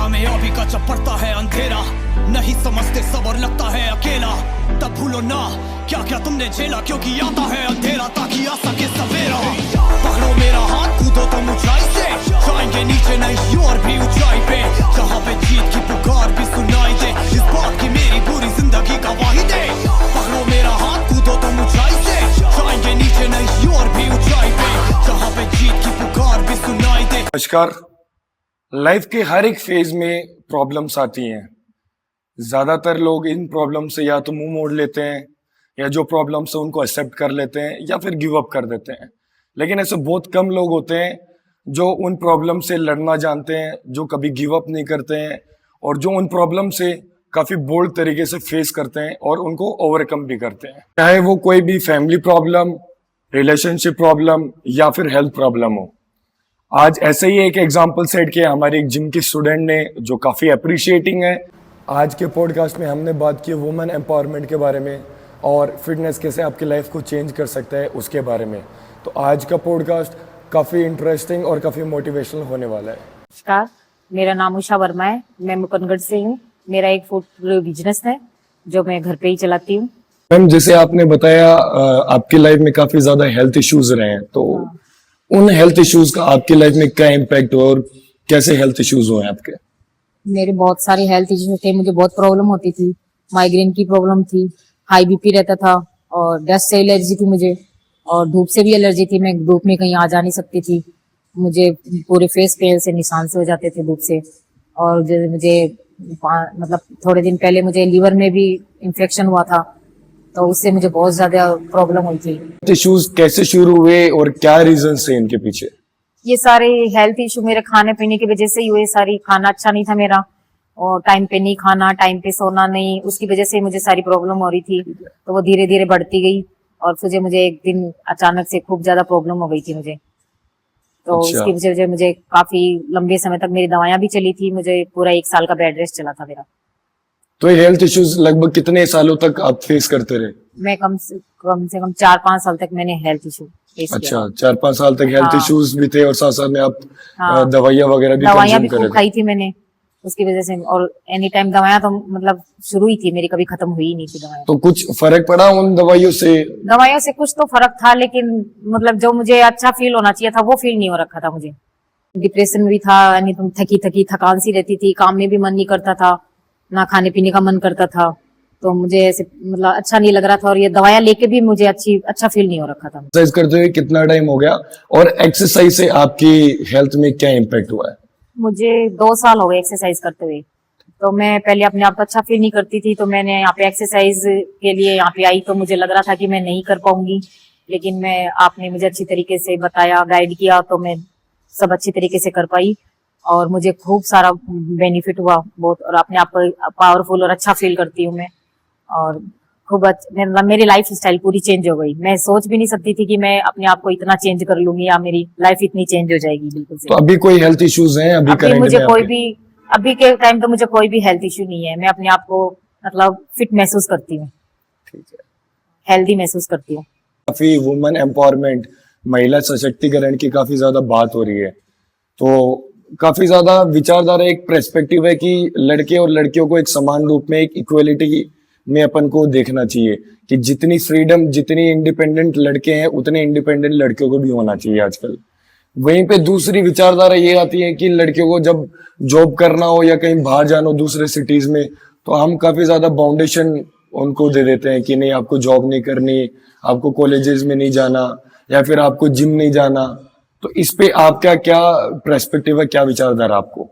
रास्ता में अभी का चपड़ता है अंधेरा, नहीं समझते सबर लगता है अकेला। तब भूलो ना क्या क्या तुमने झेला, क्योंकि आता है अंधेरा ताकि आ सके सवेरा। पकड़ो मेरा हाथ, कूदो तुम ऊंचाई से, जाएंगे नीचे नहीं और भी ऊंचाई पे, जहाँ पे जीत की पुकार भी सुनाई दे, इस बात की मेरी पूरी जिंदगी गवाही दे। पकड़ो मेरा हाथ, कूदो तुम ऊंचाई से, जाएंगे नीचे नहीं और भी ऊंचाई पे, जहाँ पे जीत की पुकार भी सुनाई दे। नमस्कार। लाइफ के हर एक फेज में प्रॉब्लम्स आती हैं। ज्यादातर लोग इन प्रॉब्लम से या तो मुंह मोड़ लेते हैं, या जो प्रॉब्लम्स है उनको एक्सेप्ट कर लेते हैं, या फिर गिव अप कर देते हैं। लेकिन ऐसे बहुत कम लोग होते हैं जो उन प्रॉब्लम से लड़ना जानते हैं, जो कभी गिव अप नहीं करते हैं, और जो उन प्रॉब्लम से काफी बोल्ड तरीके से फेस करते हैं और उनको ओवरकम भी करते हैं। चाहे वो कोई भी फैमिली प्रॉब्लम, रिलेशनशिप प्रॉब्लम या फिर हेल्थ प्रॉब्लम हो। आज ऐसे ही एक एग्जाम्पल सेट किया हमारे एक जिम के स्टूडेंट ने, जो काफ़ी अप्रिशिएटिंग है। आज के पॉडकास्ट में हमने बात की वुमेन एम्पावरमेंट के बारे में और फिटनेस कैसे आपकी लाइफ को चेंज कर सकता है उसके बारे में। तो आज का पॉडकास्ट काफ़ी इंटरेस्टिंग और काफ़ी मोटिवेशनल होने वाला है। नमस्कार, मेरा नाम उषा वर्मा है। मैं मुकंदगढ़ से हूँ। मेरा एक फूड बिजनेस है जो मैं घर पे ही चलाती हूँ। मैम, जैसे आपने बताया आपकी लाइफ में काफ़ी ज़्यादा हेल्थ इश्यूज रहे हैं, तो उन हेल्थ इश्यूज का आपकी लाइफ में क्या इम्पैक्ट हुआ और कैसे हेल्थ इश्यूज हुए आपके? मेरे बहुत सारे हेल्थ इश्यूज थे। मुझे बहुत प्रॉब्लम होती थी। माइग्रेन की प्रॉब्लम थी, हाई बीपी रहता था, और डस्ट से एलर्जी थी मुझे, और धूप से भी एलर्जी थी। मैं धूप में कहीं आ जा नहीं सकती थी। मुझे पूरे फेस पे से निशान से हो जाते थे धूप से। और मुझे मतलब थोड़े दिन पहले मुझे लीवर में भी इंफेक्शन हुआ था, तो उससे मुझे बहुत ज्यादा प्रॉब्लम हुई थी। इश्यूज कैसे शुरू हुए और क्या रीजन थे इनके पीछे? ये सारे हेल्थ इशू मेरे खाने पीने की वजह से ही हुए। सारी खाना अच्छा नहीं था मेरा, और टाइम पे नहीं खाना, टाइम पे सोना नहीं, उसकी वजह से मुझे सारी प्रॉब्लम हो रही थी। तो वो धीरे धीरे बढ़ती गई, और फिर मुझे एक दिन अचानक से खूब ज्यादा प्रॉब्लम हो गई थी मुझे। तो उसकी वजह से मुझे काफी लंबे समय तक मेरी दवाइयां भी चली थी। मुझे पूरा 1 साल का बेड रेस्ट चला था मेरा। तो ये हेल्थ इश्यूज लगभग कितने सालों तक आप फेस करते रहे? मैं कम से कम 4-5 साल तक मैंने हेल्थ इशू फेस किया। अच्छा, 4-5 साल तक हेल्थ इश्यूज भी थे और साथ साथ में आप दवाइयां वगैरह भी दवाइयां भी कंज्यूम कर खूब खाई थी मैंने उसकी वजह से। और एनी टाइम दवाइयां तो मतलब शुरू ही थी मेरी, कभी खत्म हुई ही नहीं थी दवाइयां। तो कुछ फर्क पड़ा उन दवाइयों से? दवाइयों से कुछ तो फर्क था, लेकिन मतलब जो मुझे अच्छा फील होना चाहिए था वो फील नहीं हो रखा था मुझे। डिप्रेशन भी था, यानी तुम थकी थकी थकान सी रहती थी, काम में भी मन नहीं करता था, ना खाने पीने का मन करता था। तो मुझे ऐसे मतलब अच्छा नहीं लग रहा था, और ये दवाइयां लेके भी मुझे अच्छा फील नहीं हो रखा था। एक्सरसाइज करते हुए कितना टाइम हो गया और एक्सरसाइज से आपकी हेल्थ में क्या इम्पैक्ट हुआ है? मुझे 2 साल हो गए एक्सरसाइज करते हुए। तो मैं पहले अपने आप को अच्छा फील नहीं करती थी, तो मैंने यहाँ पे एक्सरसाइज के लिए यहाँ पे आई, तो मुझे लग रहा था कि मैं नहीं कर पाऊंगी। लेकिन आपने मुझे अच्छी तरीके से बताया, गाइड किया, तो मैं सब अच्छी तरीके से कर पाई, और मुझे खूब सारा बेनिफिट हुआ बहुत। और अपने आप को पावरफुल और अच्छा फील करती हूँ मैं, और खूब मेरी लाइफ स्टाइल पूरी चेंज हो गई। मैं सोच भी नहीं सकती थी कि मैं अपने आप को इतना चेंज कर लूंगी, या मेरी लाइफ इतनी चेंज हो जाएगी बिल्कुल से। तो अभी कोई हेल्थ इश्यूज हैं अभी मुझे अभी के टाइम तो मुझे कोई भी हेल्थ इश्यू नहीं है। मैं अपने आप को मतलब फिट महसूस करती हूँ, हेल्दी महसूस करती हूँ। काफी वुमेन एम्पावरमेंट, महिला सशक्तिकरण की काफी ज्यादा बात हो रही है, तो काफी ज्यादा विचारधारा, एक पर्सपेक्टिव है कि लड़के और लड़कियों को एक समान रूप में, एक इक्वलिटी में अपन को देखना चाहिए कि जितनी फ्रीडम, जितनी इंडिपेंडेंट लड़के हैं उतने इंडिपेंडेंट लड़कियों को भी होना चाहिए आजकल। वहीं पे दूसरी विचारधारा ये आती है कि लड़कियों को जब जॉब करना हो या कहीं बाहर जाना हो दूसरे सिटीज में, तो हम काफी ज्यादा बाउंडेशन उनको दे देते हैं कि नहीं, आपको जॉब नहीं करनी, आपको कॉलेजेस में नहीं जाना, या फिर आपको जिम नहीं जाना। तो इस पे आपका क्या पर्सपेक्टिव है, क्या विचारधारा आपको?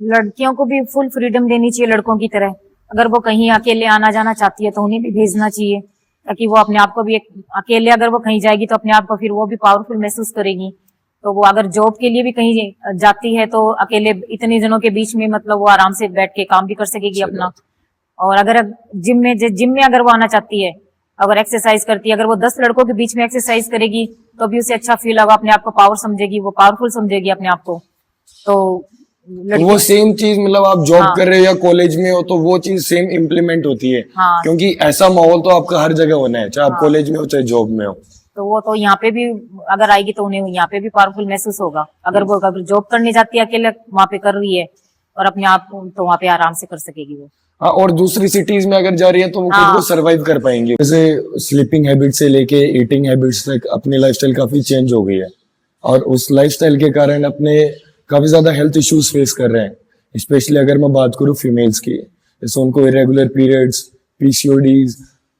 लड़कियों को भी फुल फ्रीडम देनी चाहिए लड़कों की तरह। अगर वो कहीं अकेले आना जाना चाहती है तो उन्हें भी भेजना चाहिए, ताकि वो अपने आप को भी अकेले अगर वो कहीं जाएगी तो अपने आप को फिर वो भी पावरफुल महसूस करेगी। तो वो अगर जॉब के लिए भी कहीं जाती है तो अकेले इतने जनों के बीच में मतलब वो आराम से बैठ के काम भी कर सकेगी अपना। और अगर जिम में अगर वो आना चाहती है, अगर एक्सरसाइज करती है, अगर वो 10 लड़कों के बीच में एक्सरसाइज करेगी तो भी उसे अच्छा फील होगा, अपने आप को पावर समझेगी, वो पावरफुल समझेगी अपने आप को। तो वो सेम चीज, मतलब आप जॉब कर रहे हो या कॉलेज में हो तो वो चीज सेम इम्प्लीमेंट होती है। क्योंकि ऐसा माहौल तो आपका हर जगह होना है, चाहे आप कॉलेज में हो चाहे जॉब में हो। तो वो तो यहाँ पे भी अगर आएगी तो उन्हें यहाँ पे भी पावरफुल महसूस होगा। अगर वो जॉब करने जाती है अकेले वहां पे कर रही है, और अपने आप को तो वहाँ पे आराम से कर सकेगी वो। हाँ, और दूसरी सिटीज में अगर जा रही है तो वो खुद हाँ। को सरवाइव कर पाएंगे। जैसे स्लीपिंग हैबिट से लेके ईटिंग हैबिट्स तक अपनी लाइफस्टाइल काफी चेंज हो गई है, और उस लाइफस्टाइल के कारण अपने काफी ज्यादा हेल्थ इश्यूज फेस कर रहे हैं। स्पेशली अगर मैं बात करूँ फीमेल्स की, जैसे उनको इरेगुलर पीरियड्स, पीसीओडीज,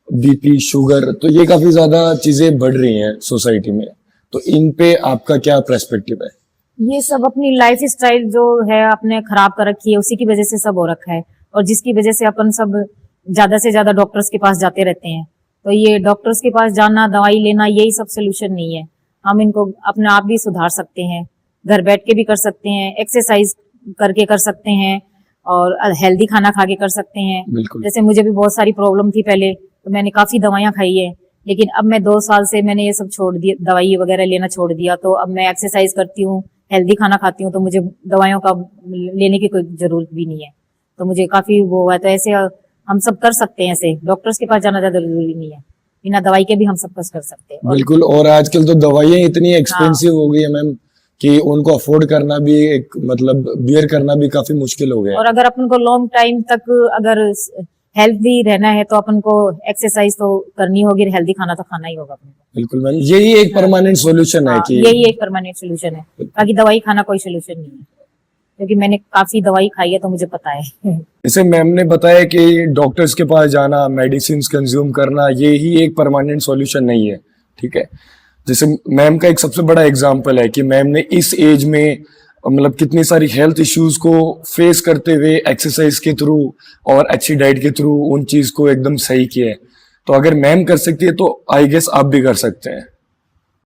बीपी, शुगर, तो ये काफी ज्यादा चीजें बढ़ रही हैं सोसाइटी में। तो इन पे आपका क्या पर्सपेक्टिव है? ये सब अपनी लाइफ स्टाइल जो है आपने खराब कर रखी है, उसी की वजह से सब हो रखा है, और जिसकी वजह से अपन सब ज्यादा से ज्यादा डॉक्टर्स के पास जाते रहते हैं। तो ये डॉक्टर्स के पास जाना, दवाई लेना, यही सब सोल्यूशन नहीं है। हम इनको अपने आप भी सुधार सकते हैं, घर बैठ के भी कर सकते हैं, एक्सरसाइज करके कर सकते हैं, और हेल्दी खाना खा के कर सकते हैं। बिल्कुल। जैसे मुझे भी बहुत सारी प्रॉब्लम थी पहले, तो मैंने काफी दवाइयां खाई है, लेकिन अब मैं 2 साल से मैंने ये सब छोड़ दिया, दवाई वगैरह लेना छोड़ दिया। तो अब मैं एक्सरसाइज करती हूँ, हेल्दी खाना खाती हूँ, तो मुझे दवाइयों का लेने की कोई जरूरत भी नहीं है। तो मुझे काफी वो हुआ है। तो ऐसे हम सब कर सकते हैं, ऐसे डॉक्टर्स के पास जाना ज्यादा जरूरी नहीं है, बिना दवाई के भी हम सब कुछ कर सकते हैं। बिल्कुल। और आजकल तो दवाइयाँ इतनी एक्सपेंसिव हो गई है मैम कि उनको अफोर्ड करना भी एक मतलब बियर करना भी काफी मुश्किल हो गया है। और अगर अपन को लॉन्ग टाइम तक अगर हेल्दी रहना है तो अपन को एक्सरसाइज तो करनी होगी, हेल्दी खाना तो खाना ही होगा अपन को। बिल्कुल मैम, यही एक परमानेंट सॉल्यूशन है कि यही एक परमानेंट सोल्यूशन है, बाकी दवाई खाना कोई सोल्यूशन नहीं है, क्योंकि मैंने काफी दवाई खाई है तो मुझे पता है। जैसे मैम ने बताया कि डॉक्टर्स के पास जाना, मेडिसिन कंज्यूम करना, ये ही एक परमानेंट सॉल्यूशन नहीं है, ठीक है। जैसे मैम का एक सबसे बड़ा एग्जांपल है कि मैम ने इस एज में मतलब कितनी सारी हेल्थ इश्यूज को फेस करते हुए एक्सरसाइज के थ्रू और अच्छी डाइट के थ्रू उन चीज को एकदम सही किया है। तो अगर मैम कर सकती है तो आई गेस आप भी कर सकते हैं।